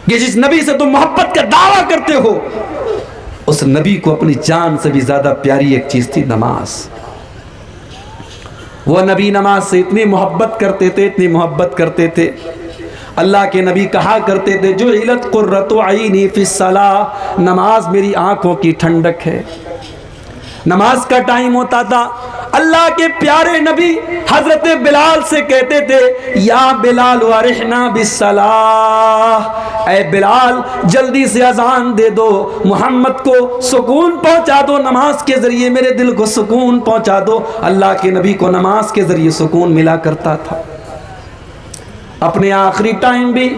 कि जिस नबी से तुम मोहब्बत का दावा करते हो, उस नबी को अपनी जान से भी ज्यादा प्यारी एक चीज थी, नमाज। वो नबी नमाज से इतनी मोहब्बत करते थे, इतनी मोहब्बत करते थे, अल्लाह के नबी कहा करते थे, जो इलत कुर्रतु आईनी फिस्सलाह, नमाज मेरी आंखों की ठंडक है। नमाज का टाइम होता था, अल्लाह के प्यारे नबी हजरत बिलाल से कहते थे, या बिलाल वरिहना बिस्सलाह, ऐ बिलाल जल्दी से अजान दे दो, मोहम्मद को सुकून पहुंचा दो, नमाज के जरिए मेरे दिल को सुकून पहुंचा दो। अल्लाह के नबी को नमाज के जरिए सुकून मिला करता था। अपने आखिरी टाइम भी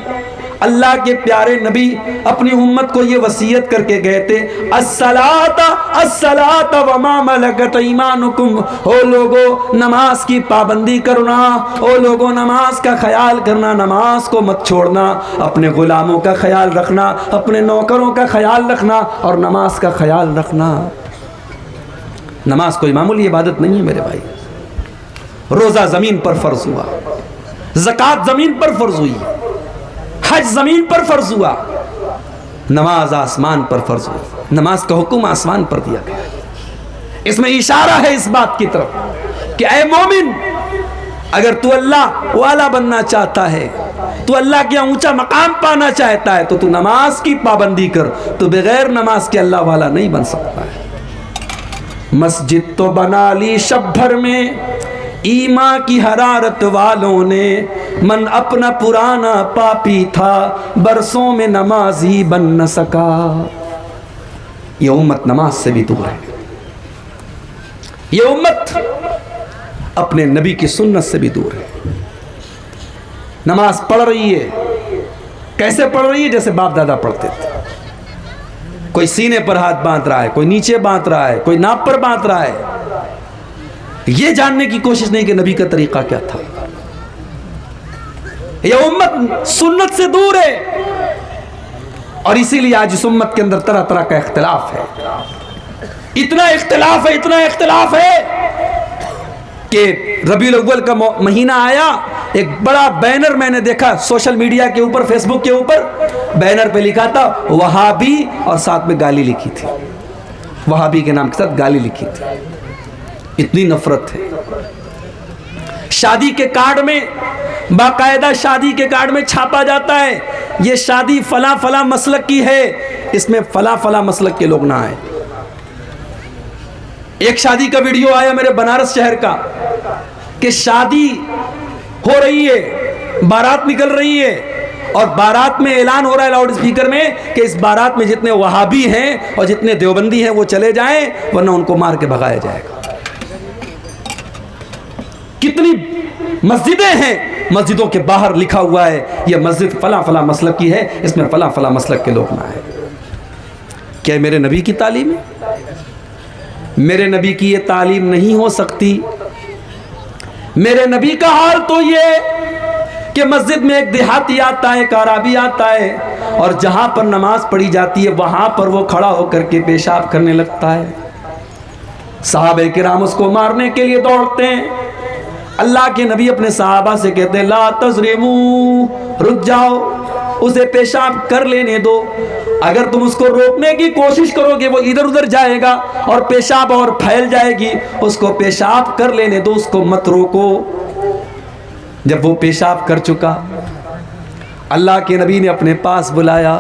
अल्लाह के प्यारे नबी अपनी उम्मत को ये वसीयत करके गए थे, अस्सलाता अस्सलाता वमा मलकत ईमानुकुम, ओ लोगो नमाज की पाबंदी करना, ओ लोगो नमाज का ख्याल करना, नमाज को मत छोड़ना, अपने गुलामों का ख्याल रखना, अपने नौकरों का ख्याल रखना और नमाज का ख्याल रखना। नमाज कोई मामूली इबादत नहीं है मेरे भाई। रोजा जमीन पर फर्ज हुआ, ज़कात जमीन पर फर्ज हुई, हज जमीन पर फर्ज हुआ, नमाज आसमान पर फर्ज हुई। नमाज का हुक्म आसमान पर दिया गया। इसमें इशारा है इस बात की तरफ कि ऐ मोमिन, अगर तू अल्लाह वाला बनना चाहता है, तू अल्लाह के ऊंचा मकाम पाना चाहता है, तो तू नमाज की पाबंदी कर। तू बगैर नमाज के अल्लाह वाला नहीं बन सकता है। मस्जिद तो बना ली शब भर में ईमा की हरारत वालों ने, मन अपना पुराना पापी था, बरसों में नमाजी बन न सका। ये उम्मत नमाज से भी दूर है। ये उम्मत अपने नबी की सुन्नत से भी दूर है। नमाज पढ़ रही है, कैसे पढ़ रही है? जैसे बाप दादा पढ़ते थे। कोई सीने पर हाथ बांध रहा है, कोई नीचे बांध रहा है, कोई नाप पर बांध रहा है। ये जानने की कोशिश नहीं कि नबी का तरीका क्या था। यह उम्मत सुन्नत से दूर है और इसीलिए आज इस उम्मत के अंदर तरह तरह का इख्तिलाफ है। इतना इख्तिलाफ है, इतना इख्तिलाफ है कि रबीउल अव्वल का महीना आया, एक बड़ा बैनर मैंने देखा सोशल मीडिया के ऊपर, फेसबुक के ऊपर, बैनर पे लिखा था वहाबी और साथ में गाली लिखी थी। वहाबी के नाम के साथ गाली लिखी थी। इतनी नफरत है। शादी के कार्ड में, बाकायदा शादी के कार्ड में छापा जाता है, ये शादी फला फला मसलक की है, इसमें फला फला मसलक के लोग ना आए। एक शादी का वीडियो आया मेरे बनारस शहर का कि शादी हो रही है, बारात निकल रही है और बारात में ऐलान हो रहा है लाउड स्पीकर में कि इस बारात में जितने वहाबी हैं और जितने देवबंदी हैं वो चले जाएं, वरना उनको मार के भगाया जाएगा। कितनी मस्जिदें हैं, मस्जिदों के बाहर लिखा हुआ है यह मस्जिद फला फला मसलक की है, इसमें फला फला मसलक के लोग ना आए। क्या मेरे नबी की तालीम है? मेरे नबी की ये तालीम नहीं हो सकती। मेरे नबी का हाल तो ये कि मस्जिद में एक देहाती आता है, एक अरबी आता है और जहां पर नमाज पढ़ी जाती है वहां पर वो खड़ा होकर के पेशाब करने लगता है। सहाबे किराम उसको मारने के लिए दौड़ते हैं। अल्लाह के नबी अपने सहाबा से कहते हैं, ला तज़रिमू, रुक जाओ, उसे पेशाब कर लेने दो। अगर तुम उसको रोकने की कोशिश करोगे वो इधर उधर जाएगा और पेशाब और फैल जाएगी। उसको पेशाब कर लेने दो, उसको मत रोको। जब वो पेशाब कर चुका, अल्लाह के नबी ने अपने पास बुलाया,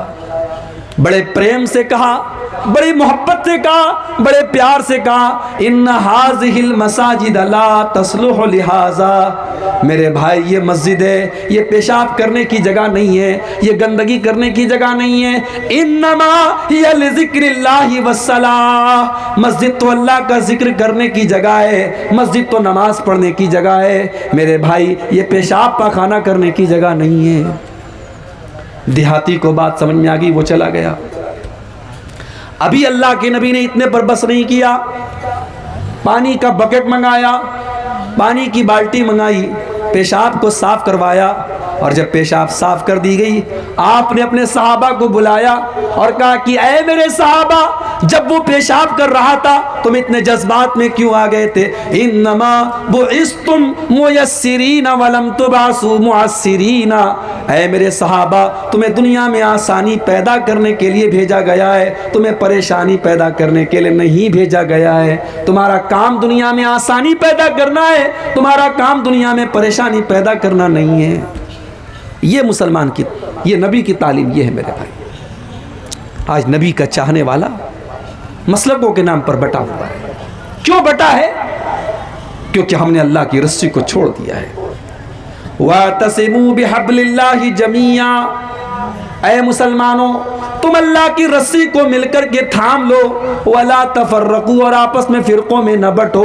बड़े प्रेम से कहा, बड़ी मोहब्बत से कहा, बड़े प्यार से कहा, इन्ना हाज़िहिल मसाजिद ला तस्लुहु लिहाज़ा। मेरे भाई ये मस्जिद है, ये पेशाब करने की जगह नहीं है, ये गंदगी करने की जगह नहीं है। इन्नमा हिया लिज़िक्रिल्लाहि वस्सलाह, मस्जिद तो अल्लाह का जिक्र करने की जगह है, मस्जिद तो नमाज पढ़ने की जगह है। मेरे भाई ये पेशाब पाखाना करने की जगह नहीं है। देहाती को बात समझ में आ गई, वो चला गया। अभी अल्लाह के नबी ने इतने पर बस नहीं किया, पानी का बकेट मंगाया, पानी की बाल्टी मंगाई, पेशाब को साफ करवाया और जब पेशाब साफ कर दी गई, आपने अपने सहाबा को बुलाया और कहा कि ऐ मेरे सहाबा, जब वो पेशाब कर रहा था तुम इतने जज्बात में क्यों आ गए थे? इन्नमा बुइस्तुम मुयस्सिरीना वलम तुबासु मुअस्सिरीना। ऐ मेरे सहाबा, तुम्हें दुनिया में आसानी पैदा करने के लिए भेजा गया है, तुम्हें परेशानी पैदा करने के लिए नहीं भेजा गया है। तुम्हारा काम दुनिया में आसानी पैदा करना है, तुम्हारा काम दुनिया में परेशानी पैदा करना नहीं है। ये मुसलमान की, ये नबी की तालीम ये है मेरे भाई। आज नबी का चाहने वाला मसलकों के नाम पर बटा हुआ है। क्यों बटा है? क्योंकि हमने अल्लाह की रस्सी को छोड़ दिया है। वातसिमू बिहब्लिल्लाहि जमीआ। ऐ मुसलमानों, तुम अल्लाह की रस्सी को मिलकर के थाम लो। वला तफर्रकू, और आपस में फिरकों में न बटो।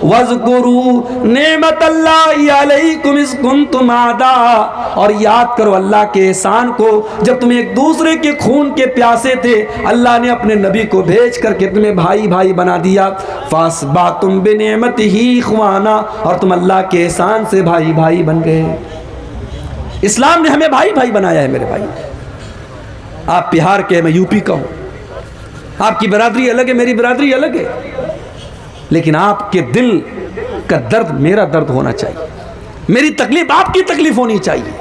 वज़कुरू नेमतल्लाहि अलैकुम इज़ कुंतुम आदा, और याद करो अल्लाह के एहसान को, जब तुम एक दूसरे के खून के प्यासे थे, अल्लाह ने अपने नबी को भेज करके तुम्हें भाई भाई बना दिया। फासबातुम बिनेमतिही इख्वाना, और तुम अल्लाह के एहसान से भाई भाई बन गए। इस्लाम ने हमें भाई भाई बनाया है मेरे भाई। आप बिहार के, मैं यूपी का हूं, आपकी बरादरी अलग है, मेरी बरादरी अलग है, लेकिन आपके दिल का दर्द मेरा दर्द होना चाहिए, मेरी तकलीफ आपकी तकलीफ होनी चाहिए।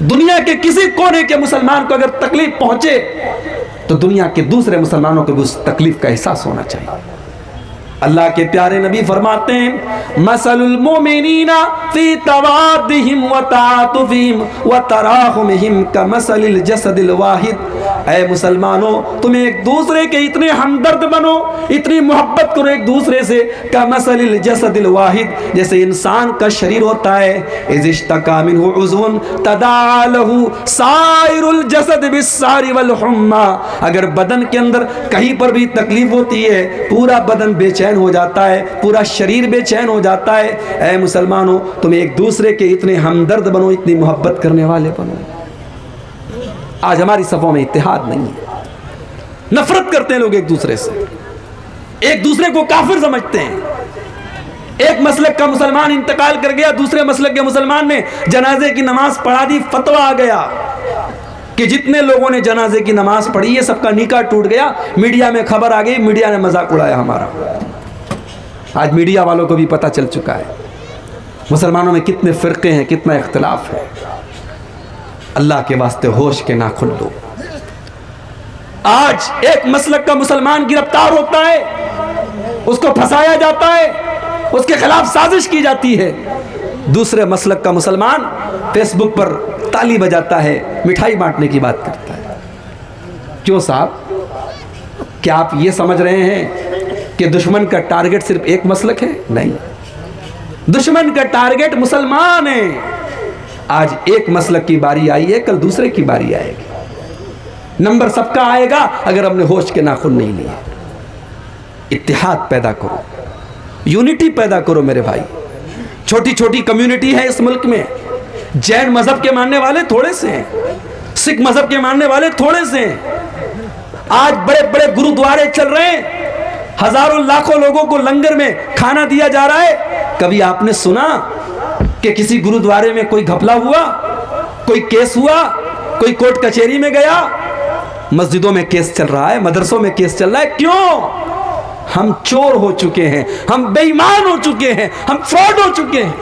दुनिया के किसी कोने के मुसलमान को अगर तकलीफ पहुंचे तो दुनिया के दूसरे मुसलमानों को भी उस तकलीफ का एहसास होना चाहिए। अल्लाह के प्यारे नबी फरमाते हैं, मसलुल मोमिनीना फी तवादिहिम व तातुफिहिम व तराहुमिहिम कमसलिल जसदिल वाहिद। ऐ मुसलमानों, तुम एक दूसरे के इतने हमदर्द बनो, इतनी मोहब्बत करो एक दूसरे से। कमसलिल जसदिल वाहिद, जैसे इंसान का शरीर होता है, इज़िश्तका मिन्हु उज़्वुन तदाअ लहु साइरुल जसद बिस्सारि वल हुम्मा। अगर बदन के अंदर कहीं पर भी तकलीफ होती है, पूरा बदन बेचैन हो जाता है, पूरा शरीर बेचैन हो जाता है। ऐ मुसलमानों, तुम एक दूसरे के इतने हमदर्द बनो, इतनी मोहब्बत करने वाले बनो। आज हमारी सफों में इत्तेहाद नहीं है, नफरत करते हैं लोग एक दूसरे से, एक दूसरे को काफिर समझते हैं। एक मसलक का मुसलमान इंतकाल कर गया, दूसरे मसलक के मुसलमान ने जनाजे की नमाज पढ़ा दी, फतवा आ गया कि जितने लोगों ने जनाजे की नमाज पढ़ी है सबका निकाह टूट गया। मीडिया में खबर आ गई, मीडिया ने मजाक उड़ाया हमारा। आज मीडिया वालों को भी पता चल चुका है मुसलमानों में कितने फिरके हैं, कितना इख्तिलाफ है। अल्लाह के वास्ते होश के नाखुन लो। आज एक मसलक का मुसलमान गिरफ्तार होता है, उसको फंसाया जाता है, उसके खिलाफ साजिश की जाती है। दूसरे मसलक का मुसलमान फेसबुक पर ताली बजाता है, मिठाई बांटने की बात करता है। क्यों साहब? क्या आप ये समझ रहे हैं कि दुश्मन का टारगेट सिर्फ एक मसलक है? नहीं, दुश्मन का टारगेट मुसलमान है। आज एक मसलक की बारी आई है, कल दूसरे की बारी आएगी। नंबर सबका आएगा अगर हमने होश के नाखून नहीं लिए। इत्तेहाद पैदा करो, यूनिटी पैदा करो मेरे भाई। छोटी छोटी कम्युनिटी है इस मुल्क में। जैन मजहब के मानने वाले थोड़े से हैं, सिख मजहब के मानने वाले थोड़े से हैं। आज बड़े बड़े गुरुद्वारे चल रहे हैं, हजारों लाखों लोगों को लंगर में खाना दिया जा रहा है। कभी आपने सुना कि किसी गुरुद्वारे में कोई घपला हुआ, कोई केस हुआ, कोई कोर्ट कचहरी में गया? मस्जिदों में केस चल रहा है, मदरसों में केस चल रहा है। क्यों? हम चोर हो चुके हैं, हम बेईमान हो चुके हैं, हम फ्रॉड हो चुके हैं।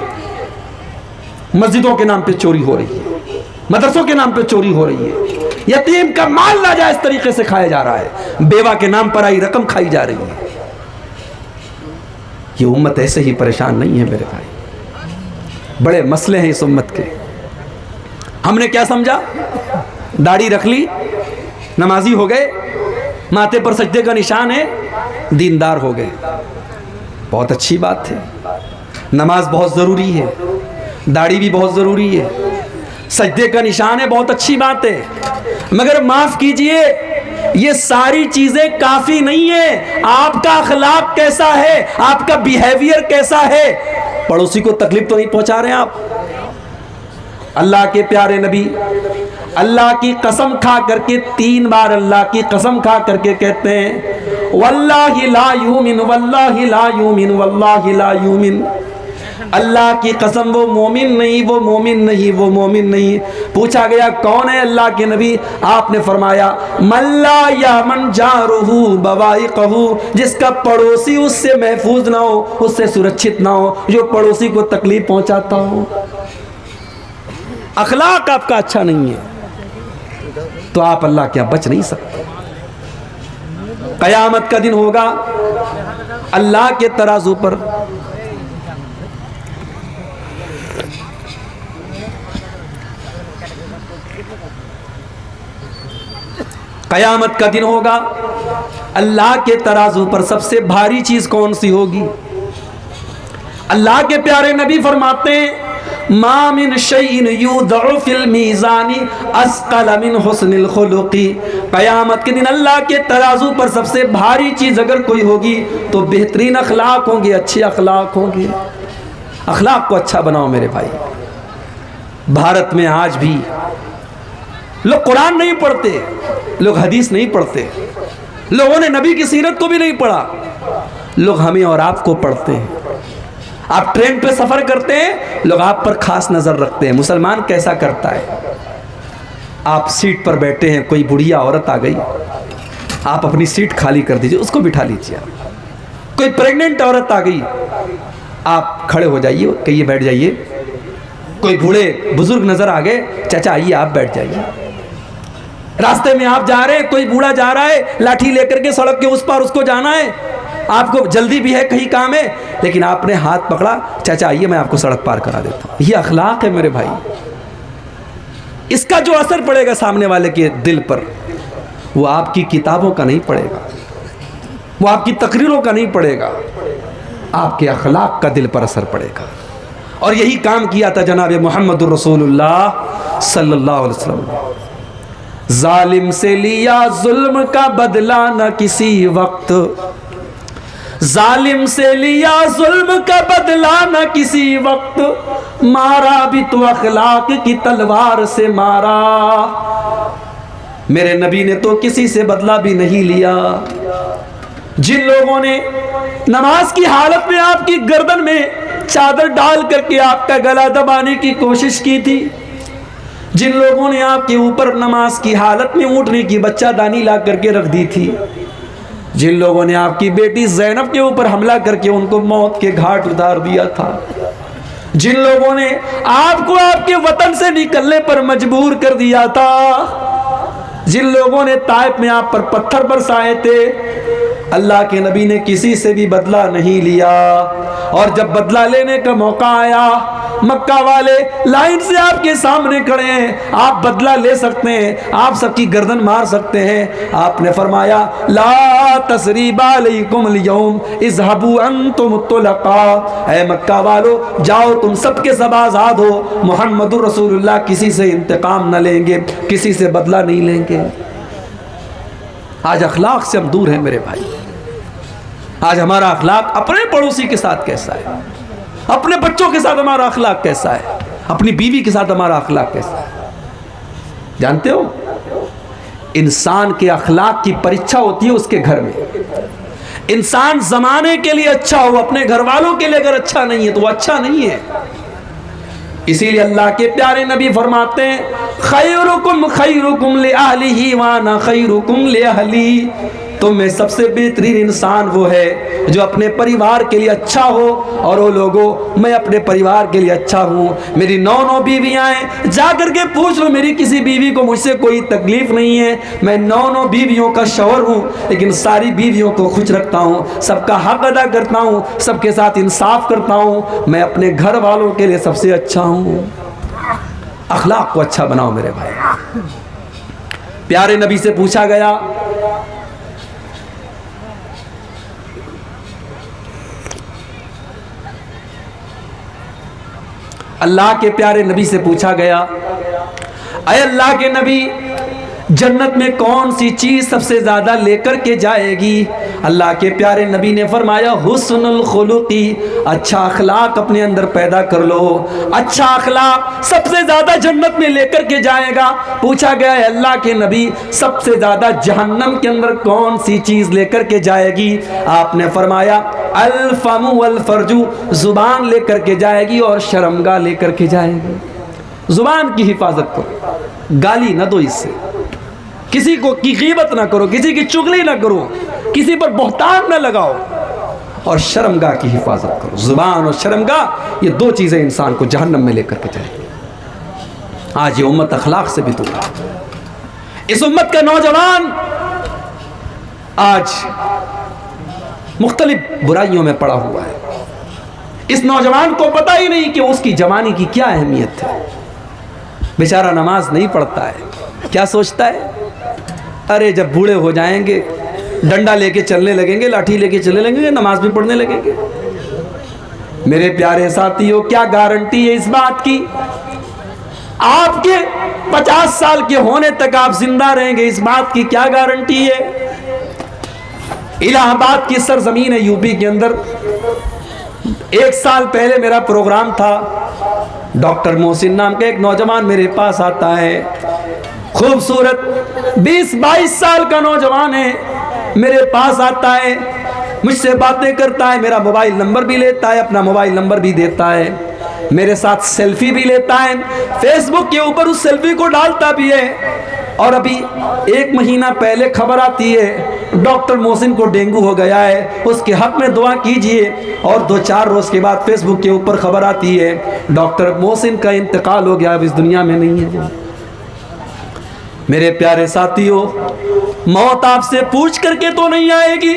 मस्जिदों के नाम पे चोरी हो रही है, मदरसों के नाम पे चोरी हो रही है, यतीम का माल नाजायज तरीके से खाया जा रहा है, बेवा के नाम पर आई रकम खाई जा रही है। ये उम्मत ऐसे ही परेशान नहीं है मेरे भाई, बड़े मसले हैं इस उम्मत के। हमने क्या समझा? दाढ़ी रख ली, नमाजी हो गए, माथे पर सजदे का निशान है, दीनदार हो गए। बहुत अच्छी बात है, नमाज बहुत ज़रूरी है, दाढ़ी भी बहुत ज़रूरी है, सजदे का निशान है, बहुत अच्छी बात है। मगर माफ़ कीजिए, ये सारी चीज़ें काफ़ी नहीं है। आपका अखलाक कैसा है, आपका बिहेवियर कैसा है, पड़ोसी को तकलीफ तो नहीं पहुंचा रहे आप। अल्लाह के प्यारे नबी अल्लाह की कसम खा करके 3 बार अल्लाह की कसम खा करके कहते हैं, वल्लाहि ला यूमिन, वल्लाहि ला यूमिन, वल्लाहि ला यूमिन। अल्लाह की कसम वो मोमिन नहीं, वो मोमिन नहीं, वो मोमिन नहीं। पूछा गया कौन है अल्लाह के नबी? आपने फरमाया मल्ला या मन जारुहु बवाइकहु, जिसका पड़ोसी उससे महफूज ना हो, उससे सुरक्षित ना हो, जो पड़ोसी को तकलीफ पहुंचाता हो। अखलाक आपका अच्छा नहीं है तो आप अल्लाह के यहाँ बच नहीं सकते। कयामत का दिन होगा, अल्लाह के तराजू पर कयामत का दिन होगा, अल्लाह के तराजू पर सबसे भारी चीज कौन सी होगी? अल्लाह के प्यारे नबी फरमाते हैं मा मिन शैइन युदअ फिल मीज़ानी अस्क़ल मिन हुस्निल खुलुक़ी। क़यामत के दिन अल्लाह के तराजू पर सबसे भारी चीज़ अगर कोई होगी तो बेहतरीन अखलाक होंगे, अच्छे अखलाक होंगे। अखलाक को अच्छा बनाओ मेरे भाई। भारत में आज भी लोग कुरान नहीं पढ़ते, लोग हदीस नहीं पढ़ते, लोगों ने नबी की सीरत को भी नहीं पढ़ा, लोग हमें और आपको पढ़ते हैं। आप ट्रेन पे सफर करते हैं, लोग आप पर खास नजर रखते हैं। मुसलमान कैसा करता है? आप सीट पर बैठे हैं, कोई बुढ़िया औरत आ गई, आप अपनी सीट खाली कर दीजिए, उसको बिठा लीजिए। कोई प्रेग्नेंट औरत आ गई, आप खड़े हो जाइए, कहिए बैठ जाइए। कोई बूढ़े बुजुर्ग नजर आ गए, चाचा आइए आप बैठ जाइए। रास्ते में आप जा रहे हैं, कोई बूढ़ा जा रहा है लाठी लेकर के, सड़क के उस पार उसको जाना है, आपको जल्दी भी है, कहीं काम है, लेकिन आपने हाथ पकड़ा, चाचा आइए मैं आपको सड़क पार करा देता हूं। ये अखलाक है मेरे भाई। इसका जो असर पड़ेगा सामने वाले के दिल पर, वो आपकी किताबों का नहीं पड़ेगा, वो आपकी तकरीरों का नहीं पड़ेगा, आपके अखलाक का दिल पर असर पड़ेगा। और यही काम किया था जनाब मोहम्मद रसूलुल्लाह सल्लल्लाहु अलैहि वसल्लम। जालिम से लिया जुल्म का बदला न किसी वक्त, जालिम से लिया जुल्म का बदला न किसी वक्त, मारा भी तो अखलाक की तलवार से मारा। मेरे नबी ने तो किसी से बदला भी नहीं लिया। जिन लोगों ने नमाज की हालत में आपकी गर्दन में चादर डाल करके आपका गला दबाने की कोशिश की थी, जिन लोगों ने आपके ऊपर नमाज की हालत में ऊँटने की बच्चादानी ला करके रख दी थी, जिन लोगों ने आपकी बेटी ज़ैनब के ऊपर हमला करके उनको मौत के घाट उतार दिया था, जिन लोगों ने आपको आपके वतन से निकलने पर मजबूर कर दिया था, जिन लोगों ने ताइफ में आप पर पत्थर बरसाए थे, अल्लाह के नबी ने किसी से भी बदला नहीं लिया। और जब बदला लेने का मौका आया, मक्का वाले लाइन से आपके सामने खड़े हैं, आप बदला ले सकते हैं, आप सबकी गर्दन मार सकते हैं। आपने फरमाया ला तसरीबा अलैकुम अल-यौम इज़हबू अंतुम तुलका। ऐ मक्का वालो जाओ, तुम सबके सब आज़ाद हो। मुहम्मदुर रसूलुल्लाह किसी से इंतकाम न लेंगे, किसी से बदला नहीं लेंगे। आज अखलाक से हम दूर हैं मेरे भाई। आज हमारा अखलाक अपने पड़ोसी के साथ कैसा है, अपने बच्चों के साथ हमारा अखलाक कैसा है, अपनी बीवी के साथ हमारा अखलाक कैसा है। जानते हो, इंसान के अखलाक की परीक्षा होती है उसके घर में। इंसान जमाने के लिए अच्छा हो, अपने घर वालों के लिए अगर अच्छा नहीं है तो वो अच्छा नहीं है। इसीलिए अल्लाह के प्यारे नबी फरमाते हैं खैरुकुम li ahlihi व अना खैरुकुम li ahली। तो में सबसे बेहतरीन इंसान वो है जो अपने परिवार के लिए अच्छा हो, और वो लोगों मैं अपने परिवार के लिए अच्छा हूँ। मेरी 9 बीवियाँ हैं, जा करके पूछ लो, मेरी किसी बीवी को मुझसे कोई तकलीफ नहीं है। मैं 9 बीवियों का शौहर हूँ, लेकिन सारी बीवियों को खुश रखता हूँ, सबका हक अदा करता हूँ, सबके साथ इंसाफ करता हूँ। मैं अपने घर वालों के लिए सबसे अच्छा हूँ। अखलाक को अच्छा बनाओ मेरे भाई। प्यारे नबी से पूछा गया, अल्लाह के प्यारे नबी से पूछा गया, अय अल्लाह के नबी, जन्नत में कौन सी चीज सबसे ज्यादा लेकर के जाएगी? अल्लाह के प्यारे नबी ने फरमाया हुस्नुल खुलुकी, अच्छा अखलाक अपने अंदर पैदा कर लो। अच्छा अखलाक सबसे ज्यादा जन्नत में लेकर के जाएगा। पूछा गया है अल्लाह के नबी सबसे ज्यादा जहन्नम के अंदर कौन सी चीज लेकर के जाएगी? आपने फरमाया अल फमु वल फरजू, जुबान लेकर के जाएगी और शर्मगाह लेकर के जाएगी। जुबान की हिफाजत करो, गाली ना दो, इससे किसी को की गीबत ना करो, किसी की चुगली ना करो, किसी पर बहतान ना लगाओ, और शर्मगाह की हिफाजत करो। जुबान और शर्मगाह ये दो चीजें इंसान को जहन्नम में लेकर के जाएगी। आज ये उम्मत अखलाक से भी दूर है। इस उम्मत का नौजवान आज मुख्तलिफ बुराइयों में पड़ा हुआ है। इस नौजवान को पता ही नहीं कि उसकी जवानी की क्या अहमियत है। बेचारा नमाज नहीं पढ़ता है, क्या सोचता है? अरे जब बूढ़े हो जाएंगे डंडा लेके चलने लगेंगे, लाठी लेके चलने लगेंगे, नमाज भी पढ़ने लगेंगे। मेरे प्यारे साथियों, क्या गारंटी है इस बात की? आपके 50 साल के होने तक आप जिंदा रहेंगे, इस बात की क्या गारंटी है? इलाहाबाद की सरजमीन है यूपी के अंदर, 1 साल पहले मेरा प्रोग्राम था। डॉक्टर मोहसिन नाम का एक नौजवान मेरे पास आता है, खूबसूरत 20-22 साल का नौजवान है, मेरे पास आता है, मुझसे बातें करता है, मेरा मोबाइल नंबर भी लेता है, अपना मोबाइल नंबर भी देता है, मेरे साथ सेल्फी भी लेता है, फेसबुक के ऊपर उस सेल्फी को डालता भी है। और अभी 1 महीना पहले खबर आती है डॉक्टर मोहसिन को डेंगू हो गया है, उसके हक में दुआ कीजिए। और 2-4 रोज के बाद फेसबुक के ऊपर खबर आती है डॉक्टर मोहसिन का इंतकाल हो गया, अब इस दुनिया में नहीं है। मेरे प्यारे साथियों, मौत आपसे पूछ करके तो नहीं आएगी।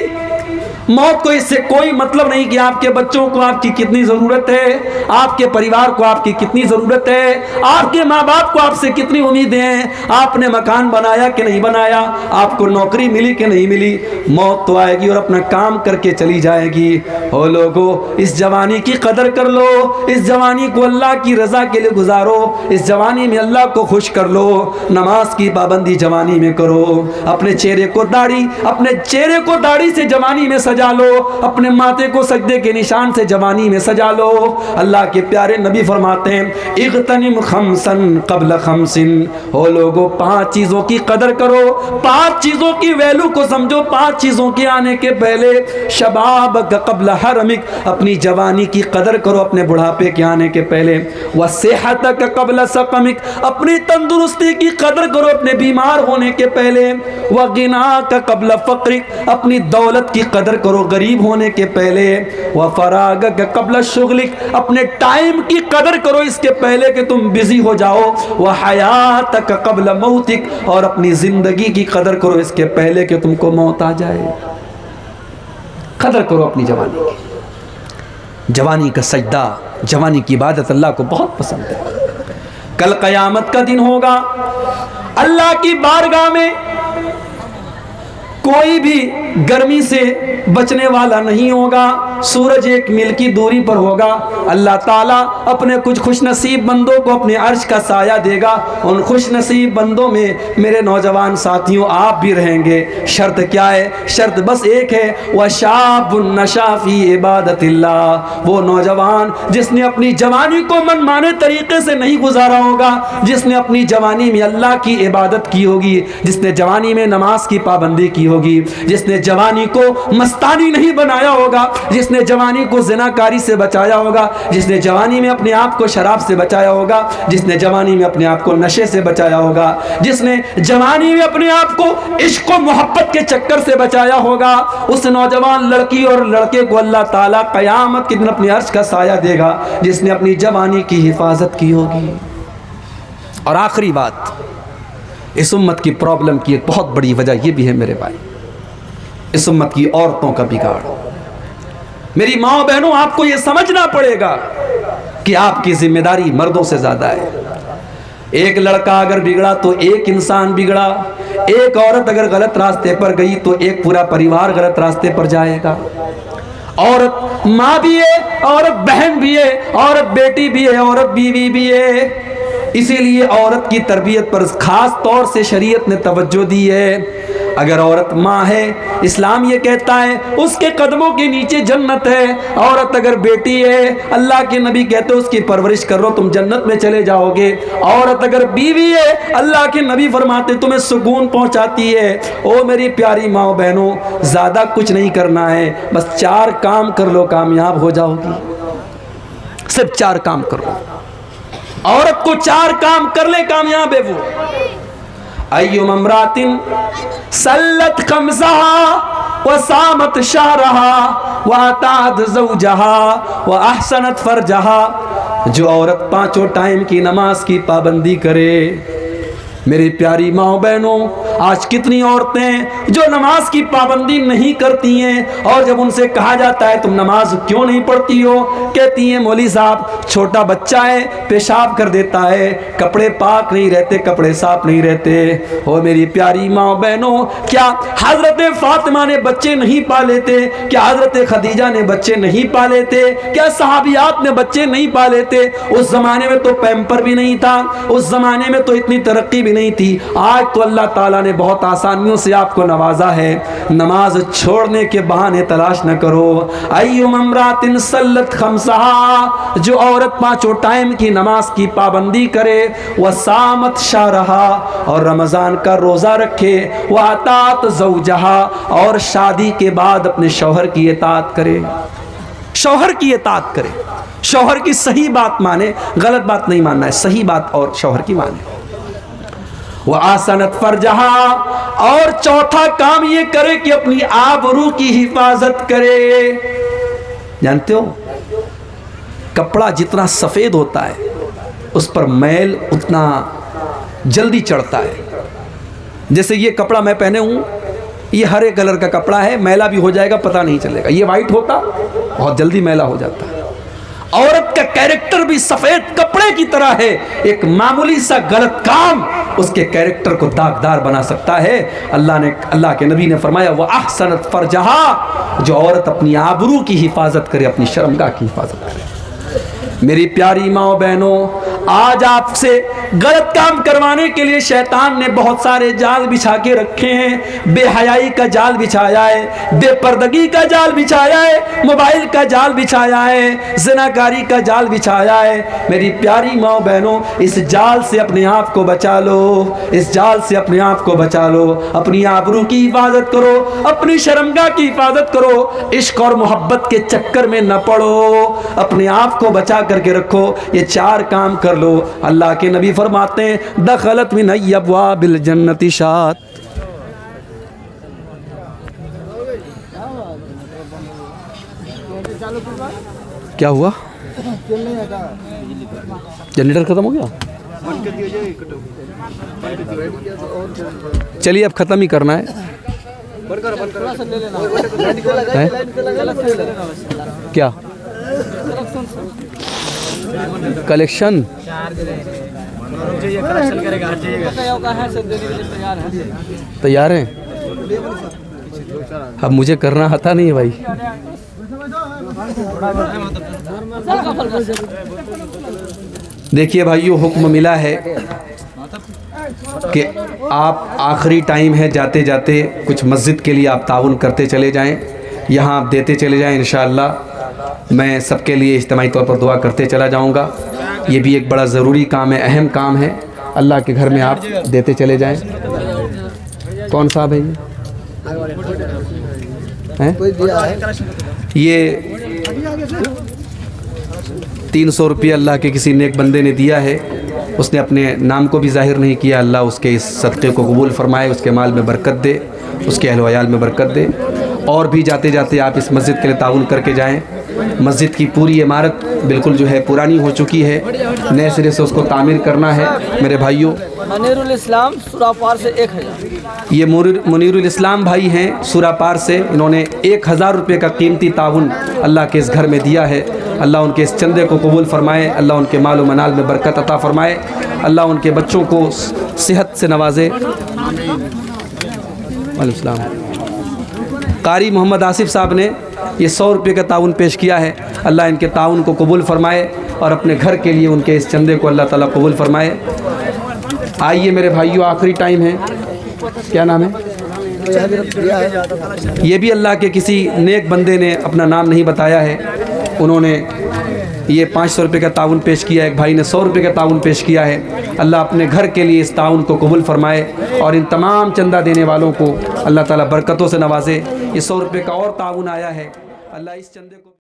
मौत को इससे कोई मतलब नहीं कि आपके बच्चों को आपकी कितनी ज़रूरत है, आपके परिवार को आपकी कितनी ज़रूरत है, आपके माँ बाप को आपसे कितनी उम्मीदें हैं, आपने मकान बनाया कि नहीं बनाया, आपको नौकरी मिली कि नहीं मिली। मौत तो आएगी और अपना काम करके चली जाएगी। ओ लोगों, इस जवानी की कदर कर लो, इस जवानी को अल्लाह की रज़ा के लिए गुजारो, इस जवानी में अल्लाह को खुश कर लो। नमाज की पाबंदी जवानी में करो, अपने चेहरे को दाढ़ी से जवानी में सजा लो, अपने माथे को सजदे के निशान से जवानी में सजा लो। अल्लाह के प्यारे नबी फरमाते हैं इग़तनिम खमसन क़ब्ल खमसिन, हो लोगों 5 चीज़ों की कदर करो, 5 चीज़ों की वैल्यू को समझो, 5 चीज़ों के आने के पहले। शबाबक क़ब्ल हरमिक, अपनी जवानी की कदर करो अपने बुढ़ापे के आने के पहले। व सेहतक क़ब्ल सकमिक, अपनी तंदुरुस्ती की कदर करो अपने बीमार होने के पहले। व गिनाक क़ब्ल फ़क़रिक, अपनी दौलत की कदर करो गरीब होने के पहले। व फरागक क़ब्ल शुग़लिक, अपने टाइम की कदर करो इसके पहले कि तुम बिजी हो जाओ। व हयातक क़ब्ल मौतिक, और अपनी जिंदगी की कदर करो इसके पहले कि तुमको मौत आ जाए। कदर करो अपनी जवानी की। जवानी का सजदा, जवानी की इबादत अल्लाह को बहुत पसंद है। कल क़यामत का दिन होगा, अल्लाह की बारगाह में कोई भी गर्मी से बचने वाला नहीं होगा। सूरज 1 मील की दूरी पर होगा। अल्लाह ताला अपने कुछ खुशनसीब बंदों को अपने अर्श का साया देगा। उन खुशनसीब बंदों में मेरे नौजवान साथियों आप भी रहेंगे। शर्त क्या है? शर्त बस एक है, वह शाबुन नशा फी इबादतिल्लाह, वो नौजवान जिसने अपनी जवानी को मनमाने तरीके से नहीं गुजारा होगा, जिसने अपनी जवानी में अल्लाह की इबादत की होगी, जिसने जवानी में नमाज की पाबंदी की होगी, जिसने जवानी को मस्तानी नहीं बनाया होगा, जिसने जवानी को ज़िनाकारी से बचाया होगा, जिसने जवानी में अपने आप को शराब से बचाया होगा, जिसने जवानी में अपने आप को नशे से बचाया होगा, जिसने जवानी में अपने आप को इश्क और मोहब्बत के चक्कर से बचाया होगा, उस नौजवान लड़की और लड़के को अल्लाह ताला क़यामत के दिन अपने अर्श का साया देगा, जिसने अपनी जवानी की हिफाजत की होगी। और आखिरी बात, इस उम्मत की प्रॉब्लम की एक बहुत बड़ी वजह यह भी है मेरे भाई, इस उम्मत की औरतों का बिगाड़। मेरी माँ बहनों, आपको यह समझना पड़ेगा कि आपकी जिम्मेदारी मर्दों से ज्यादा है। एक लड़का अगर बिगड़ा तो एक इंसान बिगड़ा, एक औरत अगर गलत रास्ते पर गई तो एक पूरा परिवार गलत रास्ते पर जाएगा। औरत माँ भी है, औरत बहन भी है, औरत बेटी भी है, औरत बीवी भी है। इसीलिए औरत की तरबियत पर खास तौर से शरीयत ने तवज्जो दी है। अगर औरत माँ है, इस्लाम ये कहता है उसके कदमों के नीचे जन्नत है। औरत अगर बेटी है, अल्लाह के नबी कहते हैं उसकी परवरिश करो तुम जन्नत में चले जाओगे। औरत अगर बीवी है, अल्लाह के नबी फरमाते तुम्हें सुकून पहुंचाती है। ओ मेरी प्यारी माँ बहनों, ज्यादा कुछ नहीं करना है, बस 4 काम कर लो, कामयाब हो जाओगी। सिर्फ 4 काम कर लो। औरत को 4 काम कर ले, कामयाब है वो। अय्युम अमरातिन सल्लत खमसहा व सामत शहरहा व अतात ज़ौजहा व अहसनत फरजहा। जो औरत 5 टाइम की नमाज की पाबंदी करे। मेरी प्यारी माँ बहनों, आज कितनी औरतें जो नमाज की पाबंदी नहीं करती हैं, और जब उनसे कहा जाता है तुम नमाज क्यों नहीं पढ़ती हो, कहती हैं मौली साहब छोटा बच्चा है, पेशाब कर देता है, कपड़े पाक नहीं रहते, कपड़े साफ नहीं रहते। ओ मेरी प्यारी माँ बहनों, क्या हजरत फातिमा ने बच्चे नहीं पाले थे? क्या हजरत खदीजा ने बच्चे नहीं पाले थे? क्या सहाबियात ने बच्चे नहीं पाले थे? उस जमाने में तो पैम्पर भी नहीं था, उस जमाने में तो इतनी तरक्की भी नहीं थी। आज तो अल्लाह ताला ने बहुत आसानियों से आपको नवाजा है। नमाज छोड़ने के बहाने तलाश न करो। अय्युम अमरातिन सल्लत खमसहा, जो औरत 5 टाइम की नमाज की पाबंदी करे, वह सामत शारहा, और रमजान का रोजा रखे, वह अतात ज़ौजहा, और शादी के बाद अपने शौहर की इताअत करे। शौहर की इताअत करे, शौहर की सही बात माने, गलत बात नहीं मानना है, सही बात और शौहर की माने। वह आसनत फरजहा, और चौथा काम ये करे कि अपनी आबरू की हिफाजत करे। जानते हो कपड़ा जितना सफेद होता है उस पर मैल उतना जल्दी चढ़ता है। जैसे ये कपड़ा मैं पहने हूं, ये हरे कलर का कपड़ा है, मैला भी हो जाएगा पता नहीं चलेगा। ये वाइट होता बहुत जल्दी मैला हो जाता है। औरत का कैरेक्टर भी सफेद कपड़े की तरह है। एक मामूली सा गलत काम उसके कैरेक्टर को दागदार बना सकता है। अल्लाह के नबी ने फरमाया वह अहसनत फरजहा, जो औरत अपनी आबरू की हिफाजत करे, अपनी शर्मगाह की हिफाजत करे। मेरी प्यारी माँ बहनों, आज आपसे गलत काम करवाने के लिए शैतान ने बहुत सारे जाल बिछा के रखे हैं। बेहयाई का जाल बिछाया है, बेपर्दगी का जाल बिछाया है, मोबाइल का जाल बिछाया है, ज़िनाकारी का जाल बिछाया है। मेरी प्यारी माँ बहनों, इस जाल से अपने आप को बचा लो, इस जाल से अपने आप को बचा लो। अपनी आबरू की हिफाजत करो, अपनी शर्मगाह की हिफाजत करो। इश्क और मोहब्बत के चक्कर में न पड़ो, अपने आप को बचा करके रखो। ये 4 काम कर लो। अल्लाह के नबी फरमाते हैं दखलत मिन अब्वाबिल जन्नति शात। क्या हुआ? जनरेटर खत्म हो गया? चलिए अब खत्म ही करना है। क्या कलेक्शन? तैयार हैं? अब मुझे करना आता नहीं है भाई। देखिए भाइयों, हुक्म मिला है कि आप आखिरी टाइम है, जाते जाते कुछ मस्जिद के लिए आप ताउन करते चले जाएं, यहाँ आप देते चले जाएं। इंशाअल्लाह मैं सबके लिए इज्तिमाई तौर पर दुआ करते चला जाऊँगा। ये भी एक बड़ा ज़रूरी काम है, अहम काम है। अल्लाह के घर में आप देते चले जाएं। कौन साहब है ये 300 रुपये अल्लाह के किसी नेक बंदे ने दिया है। उसने अपने नाम को भी जाहिर नहीं किया। अल्लाह उसके इस सदक़े को कबूल फरमाए, उसके माल में बरकत दे, उसके अहल वयाल में बरकत दे। और भी जाते जाते आप इस मस्जिद के लिए ताउन करके जाएं। मस्जिद की पूरी इमारत बिल्कुल जो है पुरानी हो चुकी है, नए सिरे से उसको तामीर करना है। मेरे भाइयों, मुनीरुल इस्लाम सुरापार से 1000। ये मुनीरुल इस्लाम भाई हैं सुरापार से। इन्होंने 1000 रुपये का कीमती ताउन अल्लाह के इस घर में दिया है। अल्लाह उनके इस चंदे को कबूल फरमाए, अल्लाह उनके माल व मनाल में बरकत अता फरमाए, अल्लाह उनके बच्चों को सेहत से नवाजे। वालेकुम। कारी मोहम्मद आसिफ साहब ने ये 100 रुपये का ताउन पेश किया है। अल्लाह इनके ताउन को कबूल फरमाए और अपने घर के लिए उनके इस चंदे को अल्लाह ताला कबूल फरमाए। आइए मेरे भाइयों, आखिरी टाइम है। क्या नाम है? ये भी अल्लाह के किसी नेक बंदे ने अपना नाम नहीं बताया है, उन्होंने ये 500 रुपये का ताउन पेश किया है। एक भाई ने 100 रुपये का ताउन पेश किया है। अल्लाह अपने घर के लिए इस ताउन को कबूल फरमाए और इन तमाम चंदा देने वालों को अल्लाह ताला बरकतों से नवाजे। ये 100 रुपये का और ताउन आया है, अल्लाह इस चंदे को